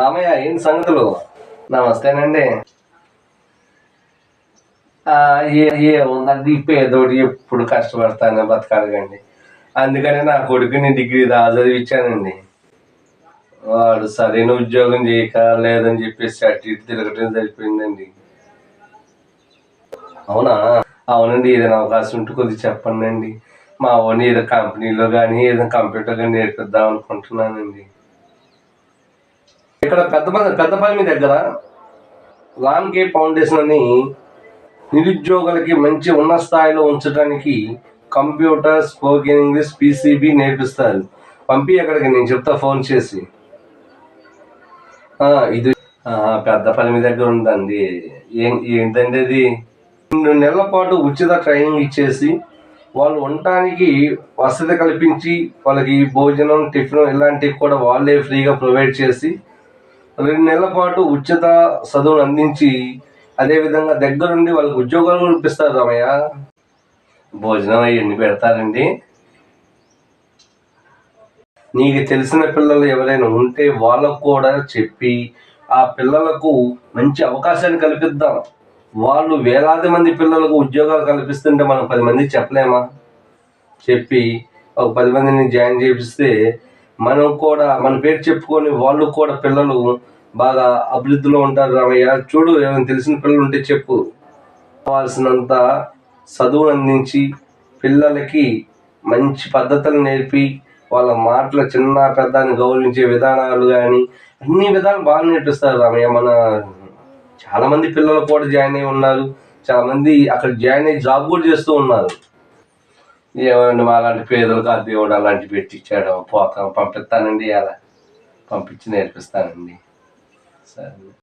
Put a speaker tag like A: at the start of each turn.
A: రామయ్య, ఏంటి సంగతులు? నమస్తేనండి. ఉందండి, పేదోడు ఎప్పుడు కష్టపడతానే బతకాలండి. అందుకని నా కొడుకుని డిగ్రీ చదివించానండి. వాడు సరైన ఉద్యోగం చేయక లేదని చెప్పేసి అటు ఇటు తిరగటం సరిపోయిందండి. అవునా? అవునండి, ఏదైనా అవకాశం ఉంటే కొద్దిగా చెప్పండి అండి. మా వాడిని ఏదో కంపెనీలో కానీ ఏదైనా కంప్యూటర్ కానీ నేర్పిద్దాం అనుకుంటున్నానండి. ఇక్కడ పెద్దపల్లి దగ్గర రామ్ కే ఫౌండేషన్ అని నిరుద్యోగులకి మంచి ఉన్నత స్థాయిలో ఉంచడానికి కంప్యూటర్, స్పోకెన్ ఇంగ్లీష్, పీసీబీ నేర్పిస్తారు. పంపి అక్కడికి, నేను చెప్తా ఫోన్ చేసి. ఇది పెద్దపల్లి దగ్గర ఉందండి. ఏంటండి అది? 2 నెలల పాటు ఉచిత ట్రైనింగ్ ఇచ్చేసి వాళ్ళు ఉండటానికి వసతి కల్పించి, వాళ్ళకి భోజనం, టిఫిన్ ఇలాంటివి కూడా వాళ్ళే ఫ్రీగా ప్రొవైడ్ చేసి 2 నెలల పాటు ఉచిత చదువును అందించి, అదేవిధంగా దగ్గరుండి వాళ్ళకి ఉద్యోగాలు కూడా ఇప్పిస్తారు రామయ్య. భోజనం అవన్నీ పెడతారండి. నీకు తెలిసిన పిల్లలు ఎవరైనా ఉంటే వాళ్ళకు కూడా చెప్పి ఆ పిల్లలకు మంచి అవకాశాన్ని కల్పిద్దాం. వాళ్ళు వేలాది మంది పిల్లలకు ఉద్యోగాలు కల్పిస్తుంటే మనం 10 మందికి చెప్పలేమా? చెప్పి ఒక 10 మందిని జాయిన్ చేపిస్తే మనం కూడా మన పేరు చెప్పుకొని వాళ్ళు కూడా పిల్లలు బాగా అభివృద్ధిలో ఉంటారు రామయ్య. చూడు, ఏమైనా తెలిసిన పిల్లలు ఉంటే చెప్పు. కావాల్సినంత చదువును అందించి పిల్లలకి మంచి పద్ధతులు నేర్పి వాళ్ళ మాటలు చిన్న పెద్దని గౌరవించే విధానాలు కానీ అన్ని విధాలు బాగా నేర్పిస్తారు రామయ్య. మన చాలామంది పిల్లలు కూడా జాయిన్ అయి ఉన్నారు. చాలామంది అక్కడ జాయిన్ అయ్యి జాబ్ కూడా చేస్తూ ఉన్నారు. ఏమండి, మా అలాంటి పేదలకు ఆ దేవుడు అలాంటి పెట్టించాడు. పంపిస్తానండి, అలా పంపించి నేర్పిస్తానండి. సరే.